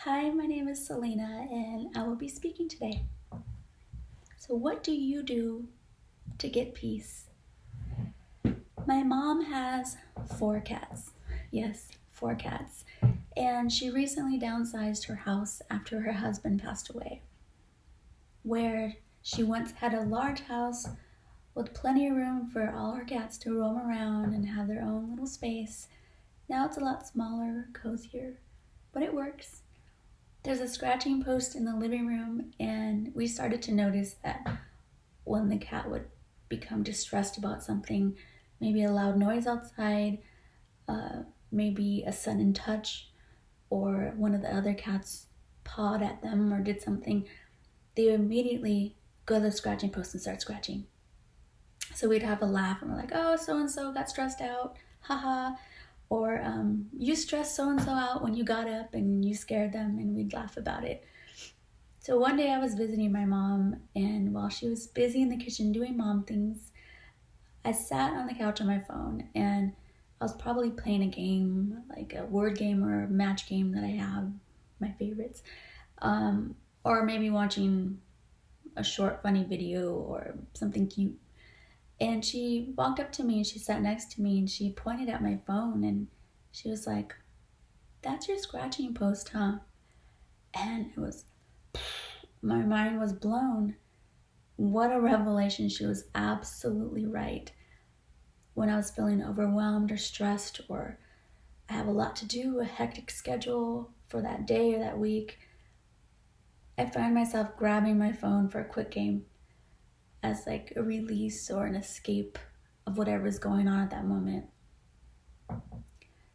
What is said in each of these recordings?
Hi, my name is Selena and I will be speaking today. So, what do you do to get peace? My mom has 4 cats. Yes, 4 cats. And she recently downsized her house after her husband passed away, where she once had a large house with plenty of room for all her cats to roam around and have their own little space. Now it's a lot smaller, cozier, but it works. There's a scratching post in the living room, and we started to notice that when the cat would become distressed about something, maybe a loud noise outside, maybe a sudden touch, or one of the other cats pawed at them or did something, they would immediately go to the scratching post and start scratching. So we'd have a laugh and we're like, oh, so-and-so got stressed out, haha. Or you stressed so-and-so out when you got up and you scared them, and we'd laugh about it. So one day I was visiting my mom, and while she was busy in the kitchen doing mom things, I sat on the couch on my phone, and I was probably playing a game, like a word game or a match game that I have, my favorites. Or maybe watching a short funny video or something cute. And she walked up to me and she sat next to me and she pointed at my phone and she was like, "That's your scratching post, huh?" And my mind was blown. What a revelation. She was absolutely right. When I was feeling overwhelmed or stressed, or I have a lot to do, a hectic schedule for that day or that week, I find myself grabbing my phone for a quick game as like a release or an escape of whatever's going on at that moment.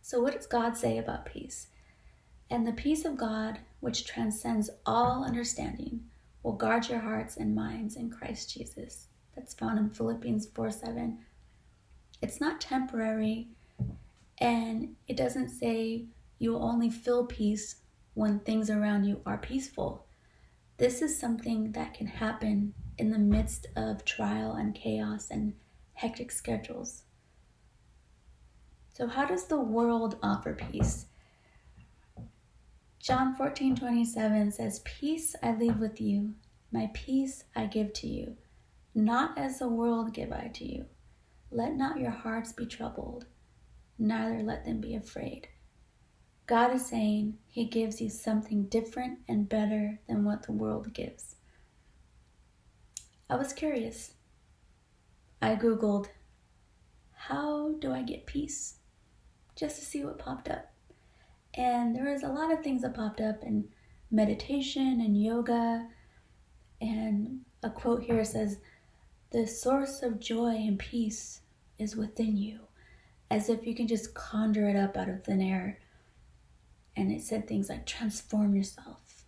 So what does God say about peace? And the peace of God, which transcends all understanding, will guard your hearts and minds in Christ Jesus. That's found in Philippians 4:7. It's not temporary, and it doesn't say you will only feel peace when things around you are peaceful. This is something that can happen in the midst of trial and chaos and hectic schedules. So how does the world offer peace? John 14:27 says, "Peace I leave with you, my peace I give to you. Not as the world give I to you. Let not your hearts be troubled, neither let them be afraid." God is saying He gives you something different and better than what the world gives. I was curious. I Googled, how do I get peace? Just to see what popped up. And there was a lot of things that popped up in meditation and yoga. And a quote here says, "The source of joy and peace is within you," as if you can just conjure it up out of thin air. And it said things like transform yourself.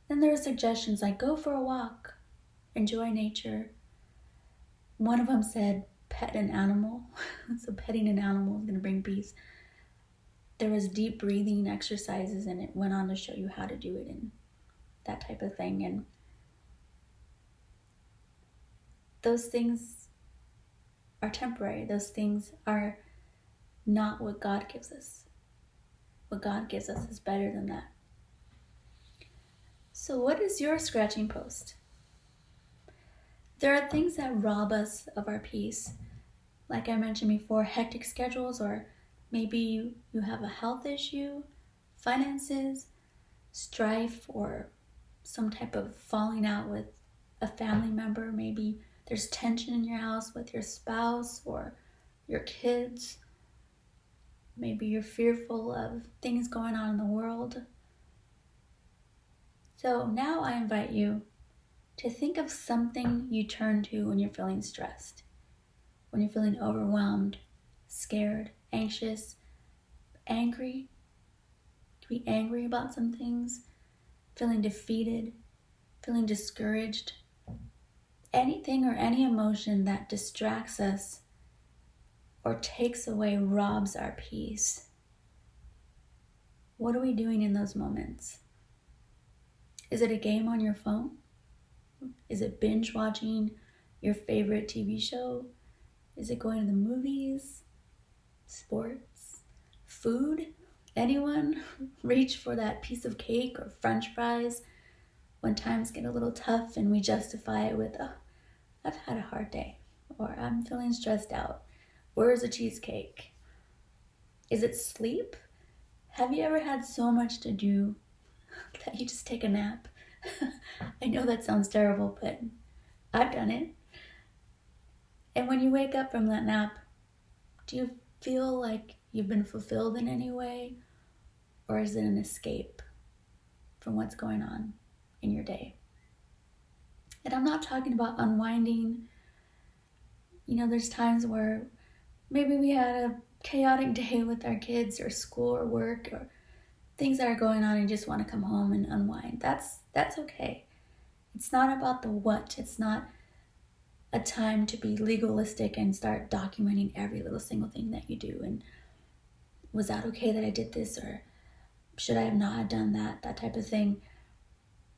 Then there were suggestions like go for a walk, enjoy nature. One of them said pet an animal. So petting an animal is going to bring peace. There was deep breathing exercises, and it went on to show you how to do it and that type of thing. And those things are temporary. Those things are not what God gives us. What God gives us is better than that. So what is your scratching post? There are things that rob us of our peace. Like I mentioned before, hectic schedules, or maybe you have a health issue, finances, strife, or some type of falling out with a family member. Maybe there's tension in your house with your spouse or your kids. Maybe you're fearful of things going on in the world. So now I invite you to think of something you turn to when you're feeling stressed, when you're feeling overwhelmed, scared, anxious, angry. You can be angry about some things, feeling defeated, feeling discouraged. Anything or any emotion that distracts us or takes away, robs our peace. What are we doing in those moments? Is it a game on your phone? Is it binge watching your favorite TV show? Is it going to the movies, sports, food, Anyone reach for that piece of cake or french fries when times get a little tough and we justify it with, oh, I've had a hard day, or I'm feeling stressed out. Where's the cheesecake? Is it sleep? Have you ever had so much to do that you just take a nap? I know that sounds terrible, but I've done it. And when you wake up from that nap, do you feel like you've been fulfilled in any way? Or is it an escape from what's going on in your day? And I'm not talking about unwinding. There's times where maybe we had a chaotic day with our kids or school or work or things that are going on and just want to come home and unwind. That's okay. It's not about the what. It's not a time to be legalistic and start documenting every little single thing that you do. And was that okay that I did this, or should I have not done that type of thing?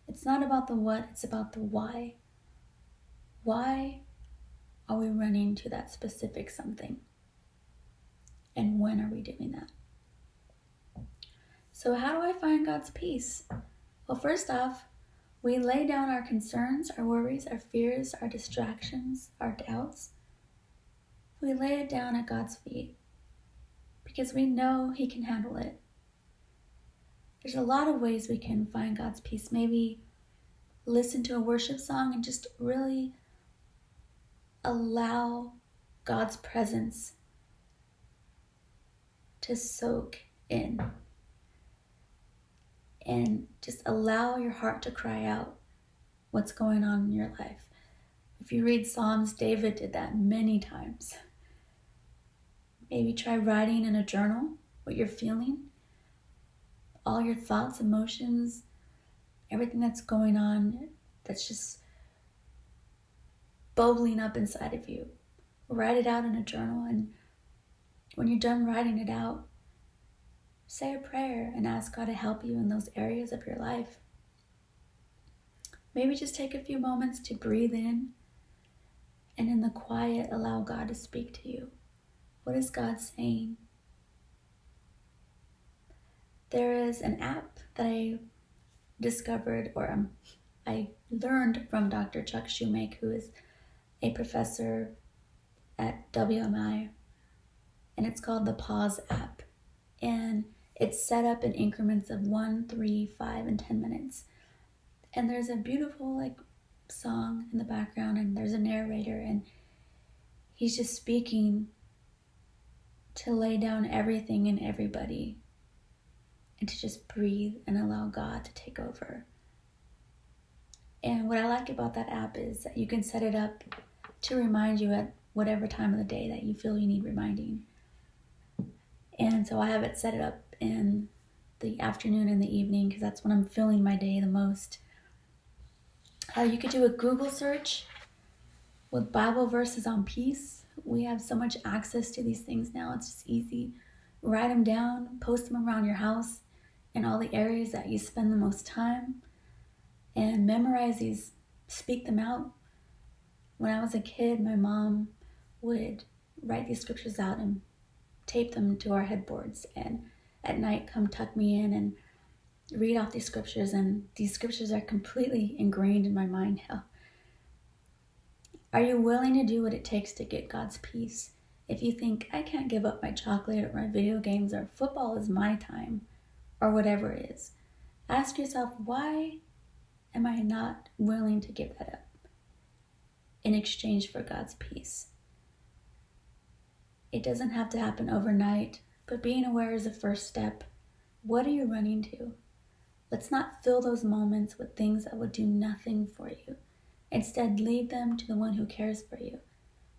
It's not about the what, it's about the why. Why are we running to that specific something? And when are we doing that? So how do I find God's peace? Well, first off, we lay down our concerns, our worries, our fears, our distractions, our doubts. We lay it down at God's feet because we know He can handle it. There's a lot of ways we can find God's peace. Maybe listen to a worship song and just really allow God's presence to soak in. And just allow your heart to cry out what's going on in your life. If you read Psalms, David did that many times. Maybe try writing in a journal what you're feeling, all your thoughts, emotions, everything that's going on that's just bubbling up inside of you. Write it out in a journal, and when you're done writing it out, say a prayer and ask God to help you in those areas of your life. Maybe just take a few moments to breathe in, and in the quiet, allow God to speak to you. What is God saying? There is an app that I discovered, or I learned from Dr. Chuck Shoemake, who is a professor at WMI, and it's called the Pause app. And it's set up in increments of 1, 3, 5, and 10 minutes. And there's a beautiful song in the background, and there's a narrator, and he's just speaking to lay down everything and everybody and to just breathe and allow God to take over. And what I like about that app is that you can set it up to remind you at whatever time of the day that you feel you need reminding. And so I have it set it up in the afternoon and the evening because that's when I'm feeling my day the most. You could do a Google search with Bible verses on peace. We have so much access to these things now. It's just easy. Write them down, post them around your house in all the areas that you spend the most time, and memorize these, speak them out. When I was a kid, my mom would write these scriptures out and tape them to our headboards, and at night come tuck me in and read off these scriptures, and these scriptures are completely ingrained in my mind now. Are you willing to do what it takes to get God's peace? If you think, I can't give up my chocolate or my video games or football is my time or whatever it is, ask yourself, why am I not willing to give that up in exchange for God's peace? It doesn't have to happen overnight, but being aware is the first step. What are you running to? Let's not fill those moments with things that would do nothing for you. Instead, leave them to the one who cares for you.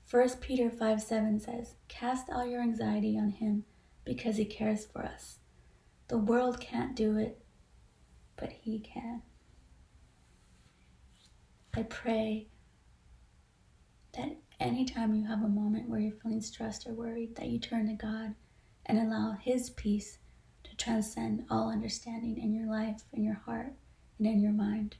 1 Peter 5:7 says, cast all your anxiety on him because he cares for us. The world can't do it, but he can. I pray that anytime you have a moment where you're feeling stressed or worried, that you turn to God and allow his peace to transcend all understanding in your life, in your heart, and in your mind.